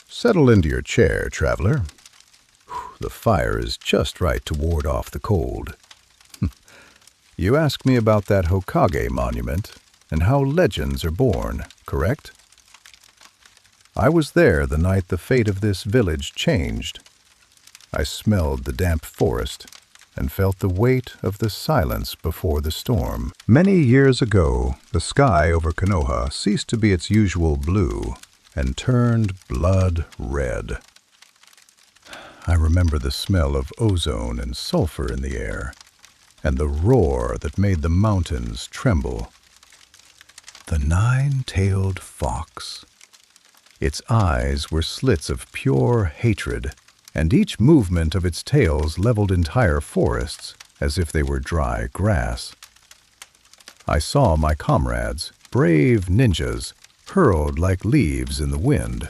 Settle into your chair, traveler. The fire is just right to ward off the cold. You ask me about that Hokage monument and how legends are born, correct? I was there the night the fate of this village changed. I smelled the damp forest and felt the weight of the silence before the storm. Many years ago, the sky over Konoha ceased to be its usual blue and turned blood red. I remember the smell of ozone and sulfur in the air, and the roar that made the mountains tremble. The nine-tailed fox. Its eyes were slits of pure hatred, and each movement of its tails leveled entire forests as if they were dry grass. I saw my comrades, brave ninjas, hurled like leaves in the wind.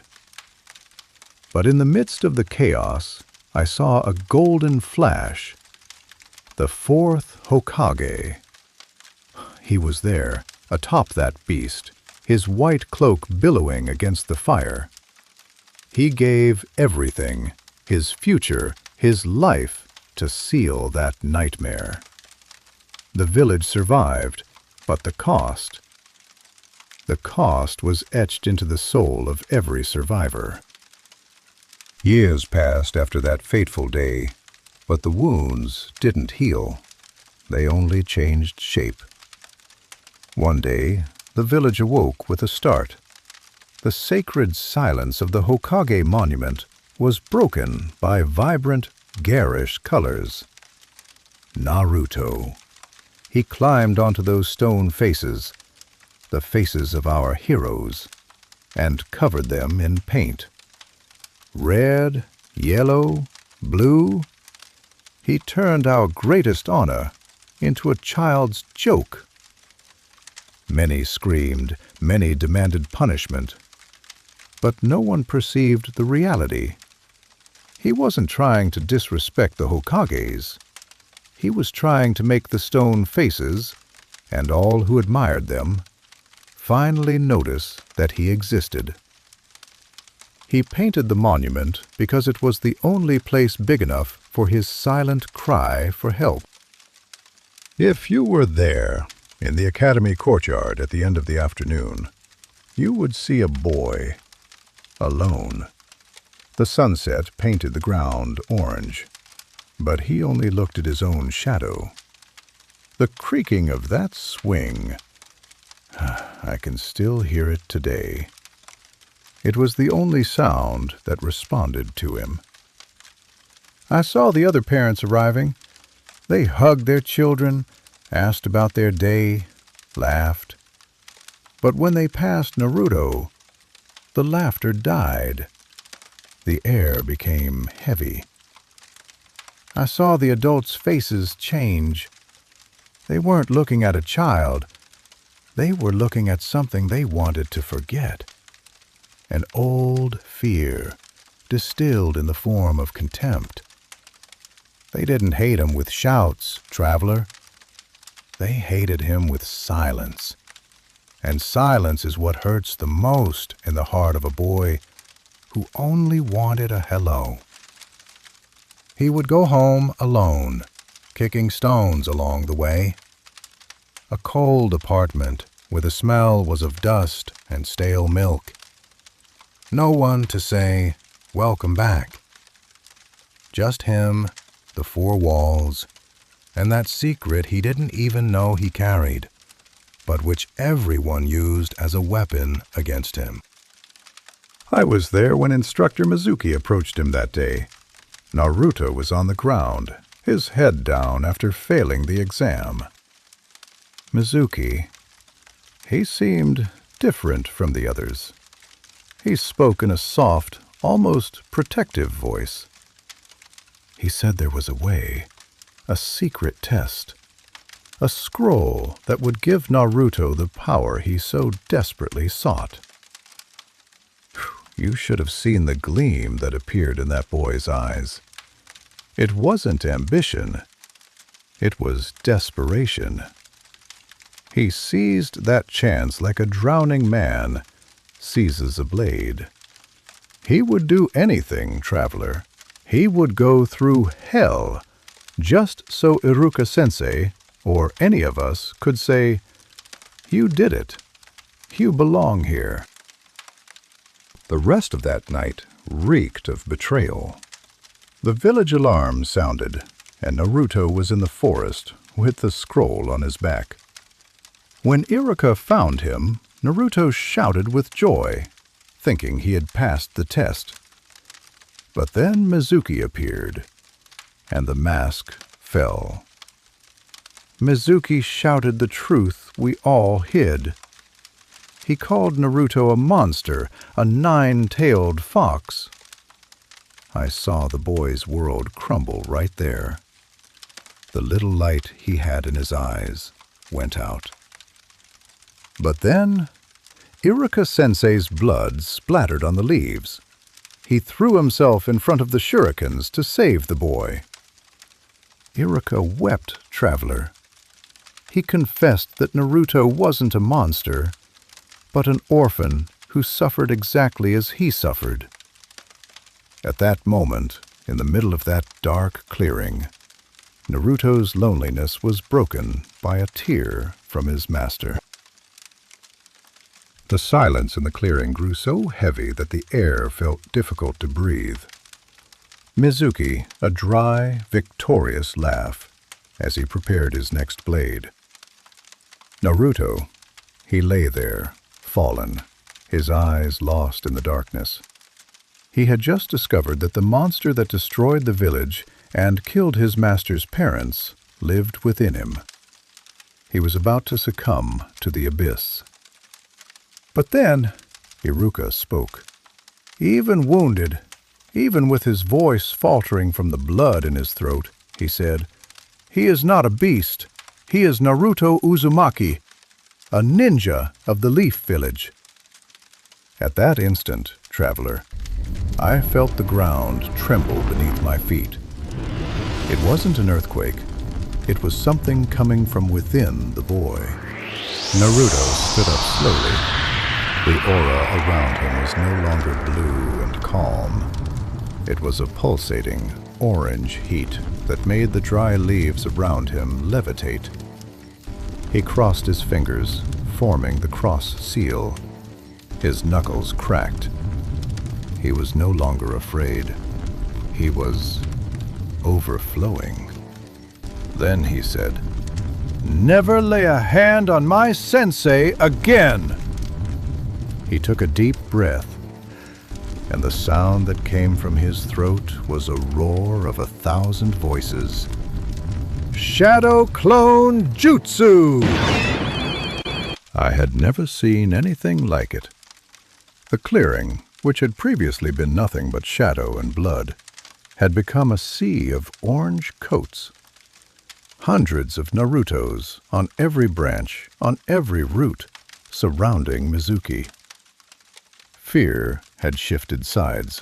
But in the midst of the chaos, I saw a golden flash. The fourth Hokage. He was there, atop that beast, his white cloak billowing against the fire. He gave everything, his future, his life, to seal that nightmare. The village survived, but the cost was etched into the soul of every survivor. Years passed after that fateful day, but the wounds didn't heal. They only changed shape. One day, the village awoke with a start. The sacred silence of the Hokage monument was broken by vibrant, garish colors. Naruto. He climbed onto those stone faces, the faces of our heroes, and covered them in paint. Red, yellow, blue. He turned our greatest honor into a child's joke. Many screamed, many demanded punishment, but no one perceived the reality. He wasn't trying to disrespect the Hokages. He was trying to make the stone faces, and all who admired them, finally notice that he existed. He painted the monument because it was the only place big enough for his silent cry for help. If you were there, in the academy courtyard at the end of the afternoon, you would see a boy, alone. The sunset painted the ground orange, but he only looked at his own shadow. The creaking of that swing, I can still hear it today. It was the only sound that responded to him. I saw the other parents arriving. They hugged their children, asked about their day, laughed. But when they passed Naruto, the laughter died. The air became heavy. I saw the adults' faces change. They weren't looking at a child. They were looking at something they wanted to forget. An old fear, distilled in the form of contempt. They didn't hate him with shouts, traveler. They hated him with silence. And silence is what hurts the most in the heart of a boy who only wanted a hello. He would go home alone, kicking stones along the way. A cold apartment where the smell was of dust and stale milk. No one to say, "Welcome back." Just him, the four walls, and that secret he didn't even know he carried, but which everyone used as a weapon against him. I was there when Instructor Mizuki approached him that day. Naruto was on the ground, his head down after failing the exam. Mizuki, he seemed different from the others. He spoke in a soft, almost protective voice. He said there was a way, a secret test, a scroll that would give Naruto the power he so desperately sought. You should have seen the gleam that appeared in that boy's eyes. It wasn't ambition. It was desperation. He seized that chance like a drowning man seizes a blade. He would do anything, traveler. He would go through hell, just so Iruka-sensei, or any of us, could say, "You did it. You belong here." The rest of that night reeked of betrayal. The village alarm sounded, and Naruto was in the forest with the scroll on his back. When Iruka found him, Naruto shouted with joy, thinking he had passed the test. But then Mizuki appeared, and the mask fell. Mizuki shouted the truth we all hid. He called Naruto a monster, a nine-tailed fox. I saw the boy's world crumble right there. The little light he had in his eyes went out. But then, Iruka-sensei's blood splattered on the leaves. He threw himself in front of the shurikens to save the boy. Iruka wept, traveler. He confessed that Naruto wasn't a monster, but an orphan who suffered exactly as he suffered. At that moment, in the middle of that dark clearing, Naruto's loneliness was broken by a tear from his master. The silence in the clearing grew so heavy that the air felt difficult to breathe. Mizuki, a dry, victorious laugh, as he prepared his next blade. Naruto, he lay there, fallen, his eyes lost in the darkness. He had just discovered that the monster that destroyed the village and killed his master's parents lived within him. He was about to succumb to the abyss. But then, Iruka spoke. Even wounded, even with his voice faltering from the blood in his throat, he said, "He is not a beast. He is Naruto Uzumaki, a ninja of the Leaf Village." At that instant, traveler, I felt the ground tremble beneath my feet. It wasn't an earthquake. It was something coming from within the boy. Naruto stood up slowly. The aura around him was no longer blue and calm. It was a pulsating, orange heat that made the dry leaves around him levitate. He crossed his fingers, forming the cross seal. His knuckles cracked. He was no longer afraid. He was overflowing. Then he said, "Never lay a hand on my sensei again!" He took a deep breath, and the sound that came from his throat was a roar of 1,000 voices. "Shadow Clone Jutsu!" I had never seen anything like it. The clearing, which had previously been nothing but shadow and blood, had become a sea of orange coats. Hundreds of Narutos on every branch, on every root, surrounding Mizuki. Fear had shifted sides.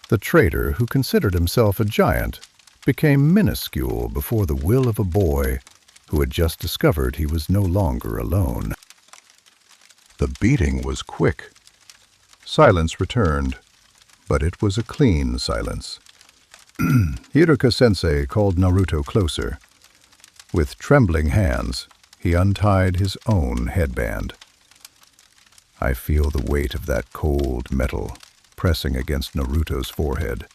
The traitor who considered himself a giant became minuscule before the will of a boy who had just discovered he was no longer alone. The beating was quick. Silence returned, but it was a clean silence. Iruka-sensei called Naruto closer. With trembling hands, he untied his own headband. I feel the weight of that cold metal pressing against Naruto's forehead.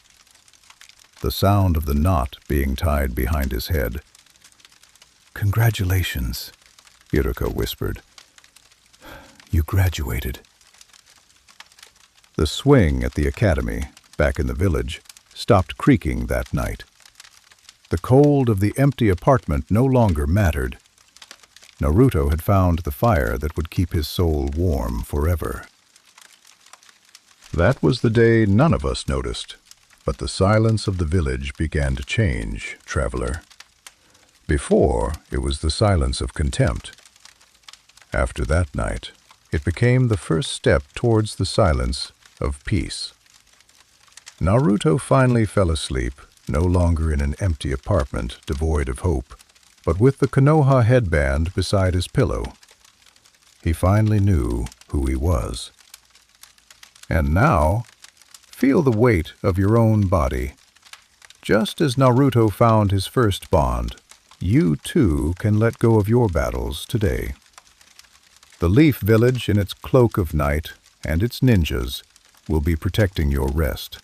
The sound of the knot being tied behind his head. "Congratulations," Iruka whispered. "You graduated." The swing at the academy, back in the village, stopped creaking that night. The cold of the empty apartment no longer mattered. Naruto had found the fire that would keep his soul warm forever. That was the day none of us noticed, but the silence of the village began to change, traveler. Before, it was the silence of contempt. After that night, it became the first step towards the silence of peace. Naruto finally fell asleep, no longer in an empty apartment devoid of hope, but with the Konoha headband beside his pillow. He finally knew who he was. And now, Feel the weight of your own body. Just as Naruto found his first bond, you too can let go of your battles today. The Leaf Village in its cloak of night and its ninjas will be protecting your rest.